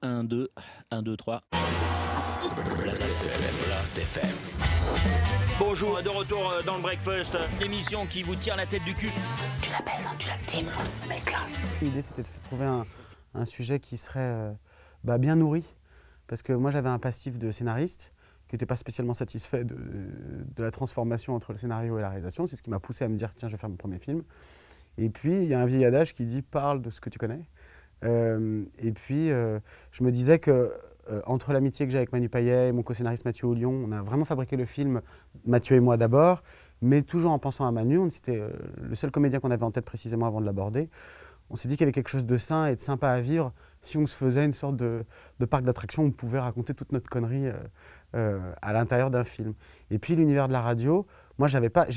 1, 2, 1, 2, 3. Blast FM, Blast FM. Bonjour, de retour dans le Breakfast, l'émission qui vous tire la tête du cul. Tu la baises, hein, tu la times, mais classe. L'idée, c'était de trouver un sujet qui serait bien nourri. Parce que moi, j'avais un passif de scénariste qui n'était pas spécialement satisfait de la transformation entre le scénario et la réalisation. C'est ce qui m'a poussé à me dire, tiens, je vais faire mon premier film. Et puis, il y a un vieil adage qui dit, parle de ce que tu connais. Et puis, je me disais que entre l'amitié que j'ai avec Manu Payet et mon co-scénariste Mathieu Ollion, on a vraiment fabriqué le film, Mathieu et moi d'abord, mais toujours en pensant à Manu. C'était le seul comédien qu'on avait en tête précisément avant de l'aborder. On s'est dit qu'il y avait quelque chose de sain et de sympa à vivre si on se faisait une sorte de parc d'attractions où on pouvait raconter toute notre connerie à l'intérieur d'un film. Et puis l'univers de la radio, moi j'ai pas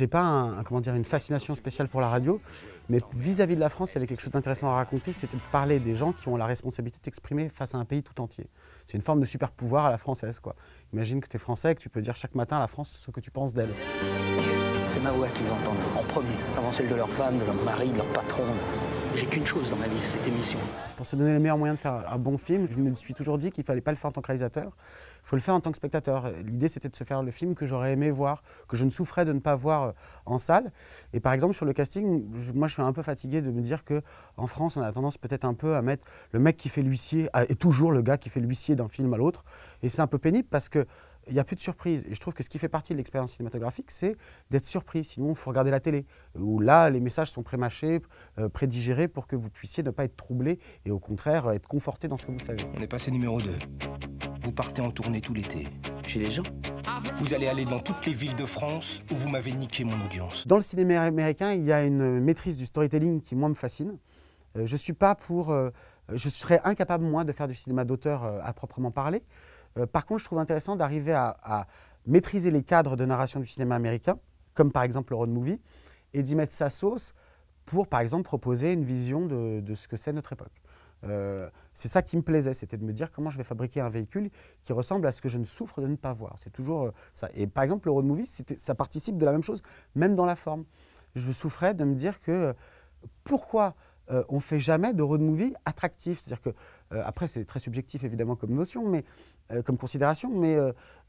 une fascination spéciale pour la radio, mais vis-à-vis de la France, il y avait quelque chose d'intéressant à raconter, c'était de parler des gens qui ont la responsabilité de s'exprimer face à un pays tout entier. C'est une forme de super pouvoir à la française, quoi. Imagine que tu es français et que tu peux dire chaque matin à la France ce que tu penses d'elle. C'est ma voix qu'ils entendent en premier, avant celle de leur femme, de leur mari, de leur patron. J'ai qu'une chose dans ma vie, c'est cette émission. Pour se donner les meilleurs moyens de faire un bon film, je me suis toujours dit qu'il ne fallait pas le faire en tant que réalisateur, il faut le faire en tant que spectateur. L'idée, c'était de se faire le film que j'aurais aimé voir, que je ne souffrais de ne pas voir en salle. Et par exemple, sur le casting, moi, je suis un peu fatigué de me dire qu'en France, on a tendance peut-être un peu à mettre le mec qui fait l'huissier, et toujours le gars qui fait l'huissier d'un film à l'autre. Et c'est un peu pénible parce que il n'y a plus de surprise. Et je trouve que ce qui fait partie de l'expérience cinématographique, c'est d'être surpris. Sinon, il faut regarder la télé, où là, les messages sont prémâchés, prédigérés pour que vous puissiez ne pas être troublé et au contraire, être conforté dans ce que vous savez. On est passé numéro 2. Vous partez en tournée tout l'été. Chez les gens. Vous allez aller dans toutes les villes de France où vous m'avez niqué mon audience. Dans le cinéma américain, il y a une maîtrise du storytelling qui, moi, me fascine. Je serais incapable, moi, de faire du cinéma d'auteur à proprement parler. Par contre, je trouve intéressant d'arriver à maîtriser les cadres de narration du cinéma américain, comme par exemple le road movie, et d'y mettre sa sauce pour, par exemple, proposer une vision de ce que c'est notre époque. C'est ça qui me plaisait, c'était de me dire comment je vais fabriquer un véhicule qui ressemble à ce que je ne souffre de ne pas voir. C'est toujours ça. Et par exemple, le road movie, ça participe de la même chose, même dans la forme. Je souffrais de me dire que pourquoi on ne fait jamais de road movie attractif. C'est-à-dire que, après, c'est très subjectif évidemment comme notion, mais comme considération, mais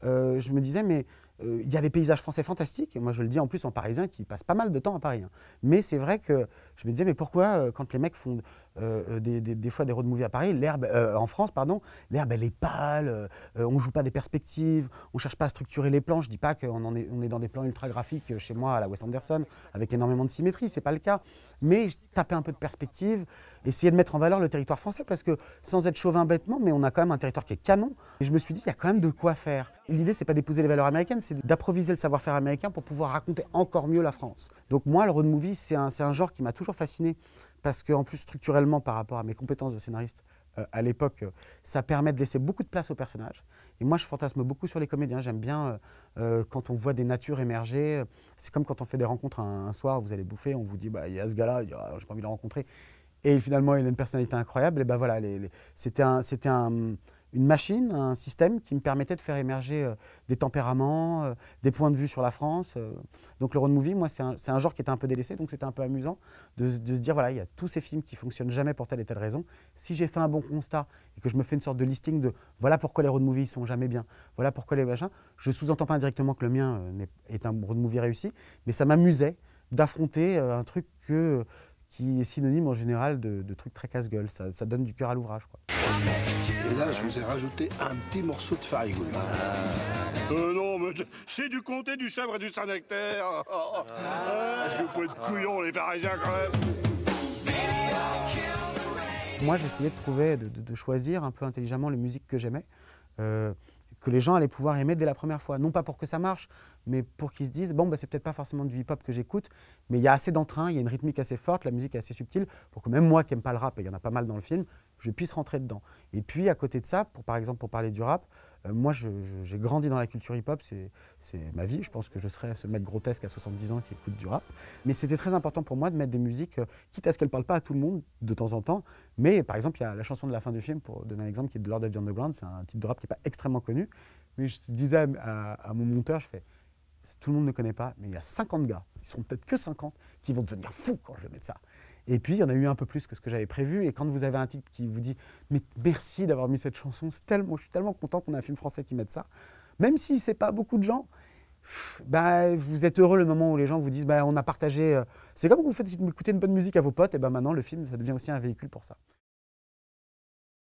je me disais, mais il y a des paysages français fantastiques, et moi je le dis en plus en parisien qui passe pas mal de temps à Paris. Hein. Mais c'est vrai que je me disais, mais pourquoi quand les mecs font des fois des road movies à Paris, l'herbe, en France, pardon, l'herbe elle est pâle, on joue pas des perspectives, on cherche pas à structurer les plans. Je dis pas qu'on est dans des plans ultra graphiques chez moi à la Wes Anderson, avec énormément de symétrie, c'est pas le cas. Mais taper un peu de perspective, essayer de mettre en valeur le territoire français, parce que sans être chauvin bêtement, mais on a quand même un territoire qui est canon. Et je me suis dit, il y a quand même de quoi faire. L'idée, c'est pas d'épouser les valeurs américaines, c'est d'improviser le savoir-faire américain pour pouvoir raconter encore mieux la France. Donc moi, le road movie, c'est un genre qui m'a toujours fasciné, parce qu'en plus, structurellement, par rapport à mes compétences de scénariste à l'époque, ça permet de laisser beaucoup de place aux personnages. Et moi, je fantasme beaucoup sur les comédiens. J'aime bien quand on voit des natures émerger. C'est comme quand on fait des rencontres un soir, vous allez bouffer, on vous dit, bah, il y a ce gars-là, j'ai pas envie de le rencontrer. Et finalement, il a une personnalité incroyable. Et ben voilà, c'était une machine, un système qui me permettait de faire émerger des tempéraments, des points de vue sur la France. Donc le road movie, moi, c'est un genre qui était un peu délaissé, donc c'était un peu amusant de se dire, voilà, il y a tous ces films qui fonctionnent jamais pour telle et telle raison. Si j'ai fait un bon constat et que je me fais une sorte de listing de voilà pourquoi les road movies sont jamais bien, voilà pourquoi les machins, je sous-entends pas indirectement que le mien est un road movie réussi, mais ça m'amusait d'affronter un truc qui est synonyme en général de trucs très casse-gueule. Ça donne du cœur à l'ouvrage, quoi. Et là, je vous ai rajouté un petit morceau de farigouille. Non, mais c'est du comté, du chèvre et du Saint-Nectaire. Est-ce que vous pouvez être couillons, les Parisiens, quand même? Moi, j'essayais de trouver, de choisir un peu intelligemment les musiques que j'aimais, que les gens allaient pouvoir aimer dès la première fois. Non pas pour que ça marche, mais pour qu'ils se disent, bon, bah, c'est peut-être pas forcément du hip-hop que j'écoute, mais il y a assez d'entrain, il y a une rythmique assez forte, la musique est assez subtile, pour que même moi qui n'aime pas le rap, et il y en a pas mal dans le film, je puisse rentrer dedans. Et puis, à côté de ça, par exemple, pour parler du rap, moi, j'ai grandi dans la culture hip-hop, c'est ma vie. Je pense que je serais ce mec grotesque à 70 ans qui écoute du rap. Mais c'était très important pour moi de mettre des musiques, quitte à ce qu'elles ne parlent pas à tout le monde de temps en temps. Mais par exemple, il y a la chanson de la fin du film, pour donner un exemple, qui est de Lord of the Underground. C'est un titre de rap qui n'est pas extrêmement connu. Mais je disais à mon monteur, je fais, tout le monde ne connaît pas, mais il y a 50 gars, ils sont peut-être que 50, qui vont devenir fous quand je vais mettre ça. Et puis, il y en a eu un peu plus que ce que j'avais prévu. Et quand vous avez un type qui vous dit « Mais merci d'avoir mis cette chanson, je suis tellement content qu'on ait un film français qui mette ça », même si ce n'est pas beaucoup de gens, bah, vous êtes heureux le moment où les gens vous disent bah, « On a partagé… » C'est comme quand vous faites écouter une bonne musique à vos potes, et ben maintenant, le film, ça devient aussi un véhicule pour ça.